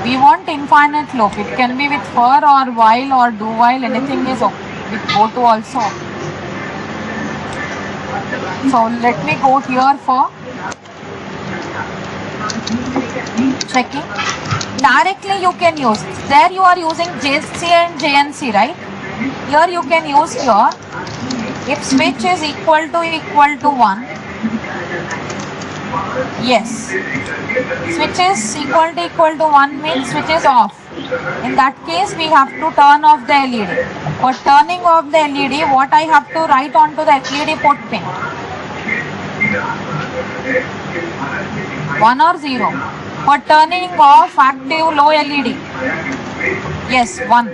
Speaker 1: We want infinite loop. It can be with for or while or do while, anything is okay. With go to also. So let me go here for checking. Directly you can use. There you are using JC and JNC, right? Here you can use here. If switch is equal to 1. Yes. Switch is equal to 1 means switch is off. In that case, we have to turn off the LED. For turning off the LED, what I have to write onto the LED port pin? 1 or 0. For turning off active low LED. Yes, 1.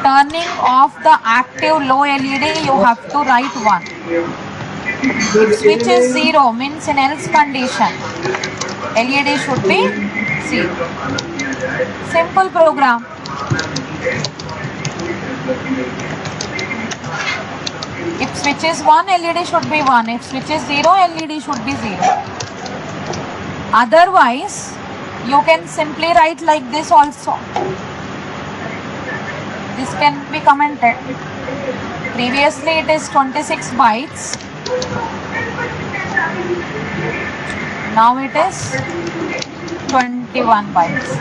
Speaker 1: Turning off the active low LED, you have to write 1. If switch is 0 means in else condition, LED should be 0. Simple program. If switch is 1, LED should be 1. If switch is 0, LED should be 0. Otherwise, you can simply write like this also. This can be commented. Previously it is 26 bytes. Now it is 21 bytes.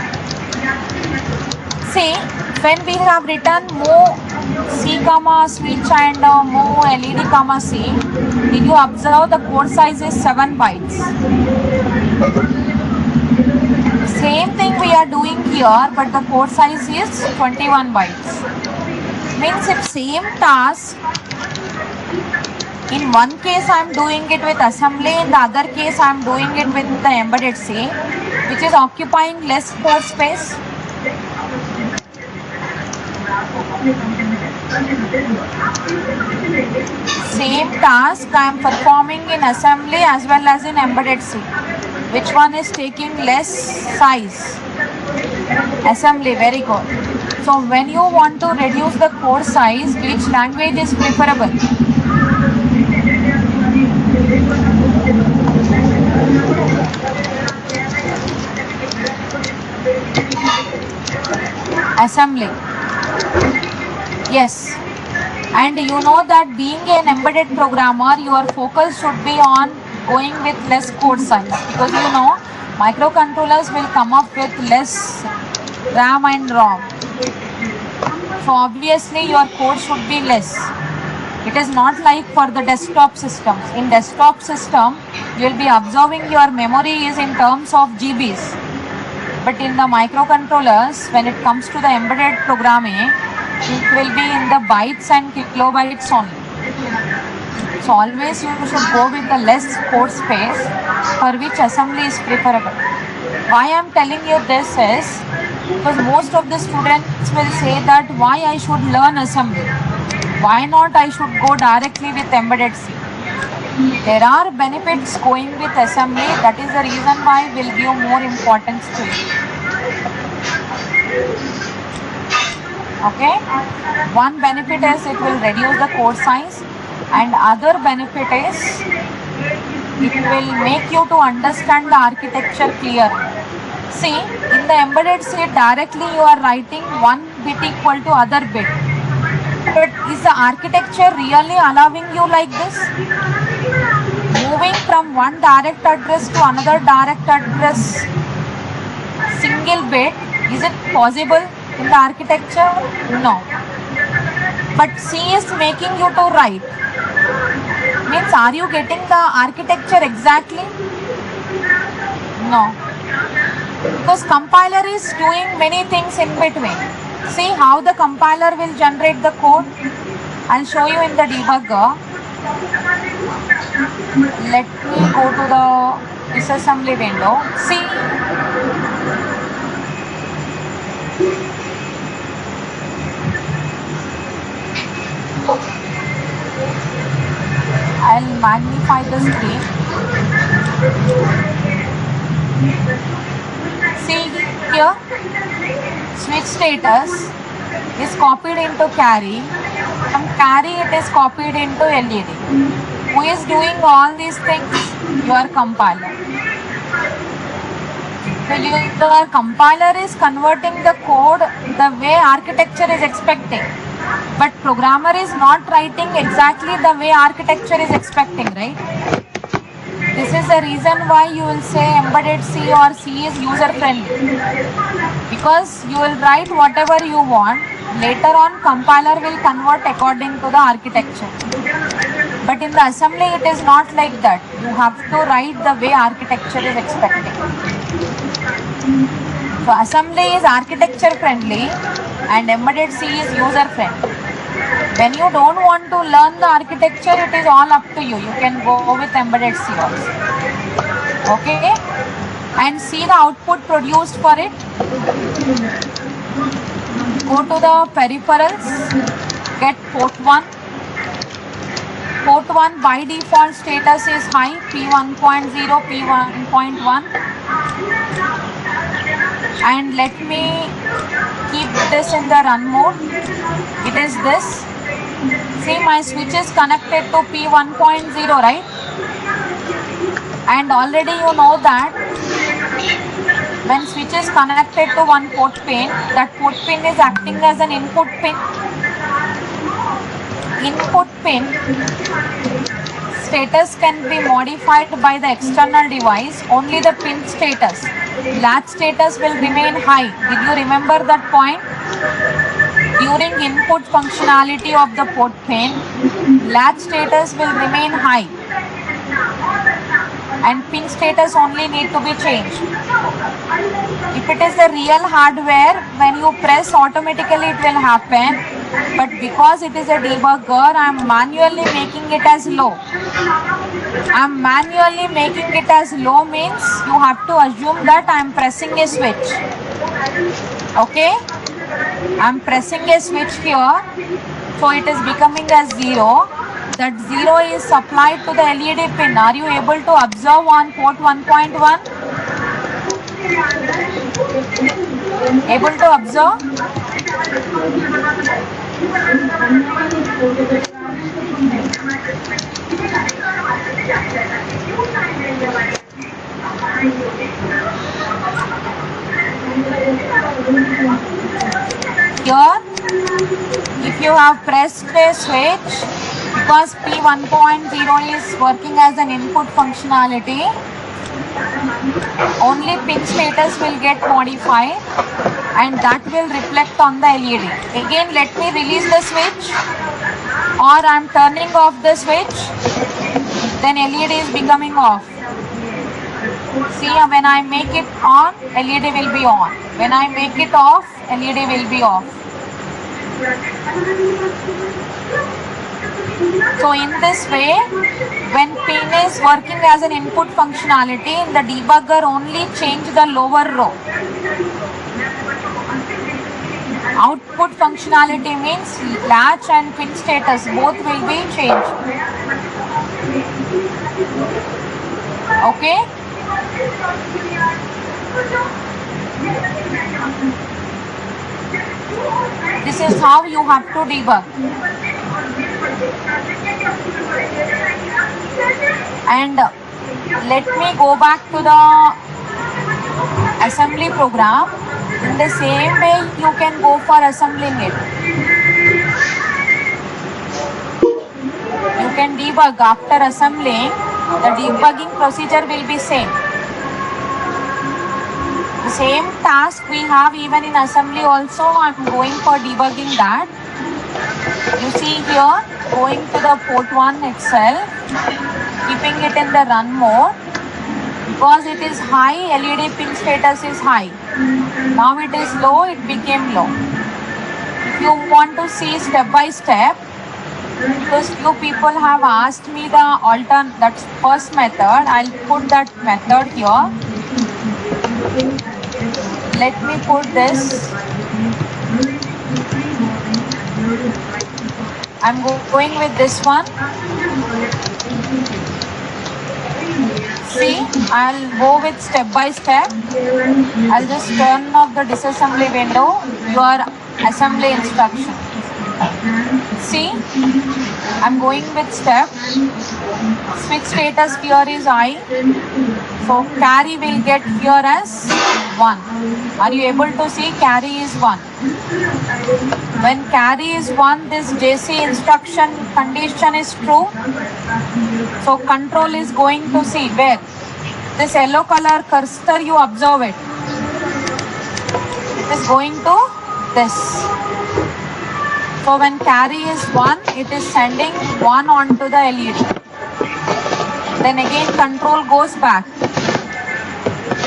Speaker 1: See, when we have written move C comma switch and move LED comma C, did you observe the code size is 7 bytes? Same thing we are doing here, but the code size is 21 bytes. Means if same task, in one case I am doing it with assembly, in the other case I am doing it with the embedded C, which is occupying less code space. Same task I am performing in assembly as well as in embedded C. Which one is taking less size? Assembly, very good. So when you want to reduce the code size, which language is preferable? Assembly. Yes. And you know that being an embedded programmer, your focus should be on going with less code size, because you know microcontrollers will come up with less RAM and ROM. So obviously your code should be less. It is not like for the desktop systems. In desktop system, you will be observing your memory is in terms of GBs. But in the microcontrollers, when it comes to the embedded programming, it will be in the bytes and kilobytes only. So always you should go with the less code space, for which assembly is preferable. Why I am telling you this is, Because most of the students will say that why I should learn assembly, why not I should go directly with embedded C. There are benefits going with assembly, that is the reason why we'll give more importance to it. Okay, one benefit is it will reduce the code size, and other benefit is it will make you to understand the architecture clearly. See, in the embedded C directly you are writing one bit equal to other bit, but is the architecture really allowing you like this? Moving from one direct address to another direct address single bit, is it possible in the architecture? No. But C is making you to write. Means are you getting the architecture exactly? No. Because compiler is doing many things in between. See how the compiler will generate the code. I'll show you in the debugger. Let me go to the disassembly window. See, I'll magnify the screen. See here, switch status is copied into carry. From carry it is copied into LED. Who is doing all these things? Your compiler. So your compiler is converting the code the way architecture is expecting. But programmer is not writing exactly the way architecture is expecting, right? This is the reason why you will say embedded C or C is user friendly. Because you will write whatever you want. Later on compiler will convert according to the architecture. But in the assembly it is not like that. You have to write the way architecture is expecting. So assembly is architecture friendly and embedded C is user friendly. When you don't want to learn the architecture, it is all up to you. You can go with embedded C also. Okay? And see the output produced for it. Go to the peripherals, get port 1. Port 1 by default status is high, P1.0, P1.1. And let me keep this in the run mode. It is this. See, my switch is connected to P1.0, right? And already you know that when switch is connected to one port pin, that port pin is acting as an input pin. Input pin status can be modified by the external device, only the pin status. Latch status will remain high. Did you remember that point? During input functionality of the port pin, latch status will remain high and pin status only need to be changed. If it is the real hardware, when you press automatically it will happen, but because it is a debugger, I am manually making it as low. I am manually making it as low means you have to assume that I am pressing a switch. Okay? I am pressing a switch here, so it is becoming as 0. That 0 is supplied to the LED pin. Are you able to observe on port 1.1? Able to observe? Here, if you have pressed a switch, because P1.0 is working as an input functionality, only pin status will get modified and that will reflect on the LED. Again, let me release the switch, or I am turning off the switch, then LED is becoming off. See, when I make it on, LED will be on. When I make it off, LED will be off. So in this way, when pin is working as an input functionality, the debugger only change the lower row. Output functionality means latch and pin status both will be changed. Okay? This is how you have to debug. And let me go back to the assembly program. In the same way you can go for assembling it. You can debug after assembling. The debugging procedure will be same. The same task we have even in assembly also. I'm going for debugging that. You see here, going to the port 1 itself, keeping it in the run mode. Because it is high, LED pin status is high. Now it is low, it became low. If you want to see step by step, because few people have asked me that's first method, I'll put that method here. Let me put this. I'm going with this one. See, I'll go with step by step. I'll just turn off the disassembly window, your assembly instruction. See, I'm going with step. Switch status here is I. So carry will get here as 1. Are you able to see? Carry is 1. When carry is 1, this JC instruction condition is true. So control is going to see where this yellow color cursor, you observe it. It is going to this. So when carry is 1, it is sending 1 onto the LED. Then again control goes back.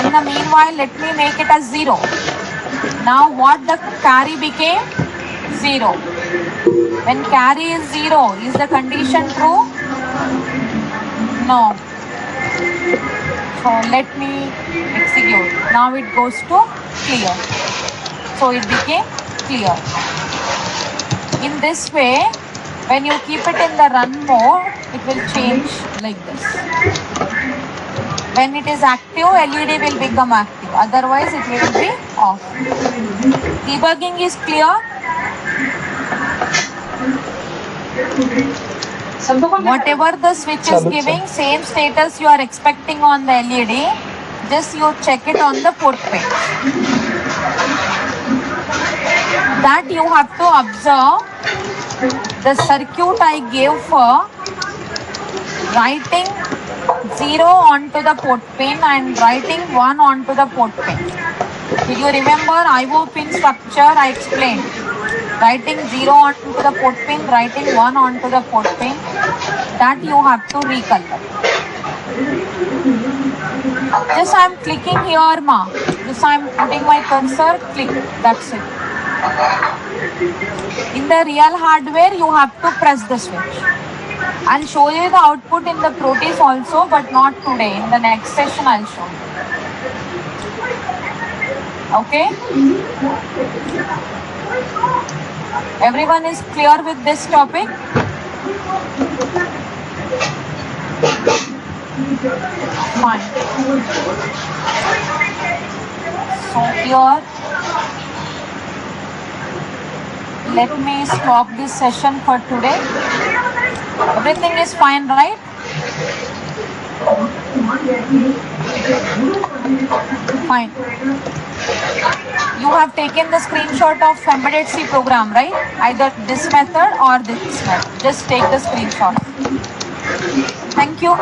Speaker 1: In the meanwhile, let me make it as 0. Now what the carry became? 0. When carry is 0, is the condition true? No. So let me execute. Now it goes to clear. So it became clear. In this way, when you keep it in the run mode, it will change like this. When it is active, LED will become active. Otherwise, it will be off. Debugging is clear. Whatever the switch is giving, same status you are expecting on the LED. Just you check it on the port page. That you have to observe the circuit I gave for writing 0 onto the port pin and writing 1 onto the port pin. Did you remember IO pin structure I explained? Writing 0 onto the port pin, writing 1 onto the port pin. That you have to recolor. Just I am clicking here, ma. Just I am putting my cursor, click. That's it. In the real hardware, you have to press the switch. I'll show you the output in the Proteus also, but not today. In the next session, I'll show you. Okay? Everyone is clear with this topic? Fine. So here, let me stop this session for today. Everything is fine, right? Fine. You have taken the screenshot of Embedded C program, right? Either this method or this method. Just take the screenshot. Thank you.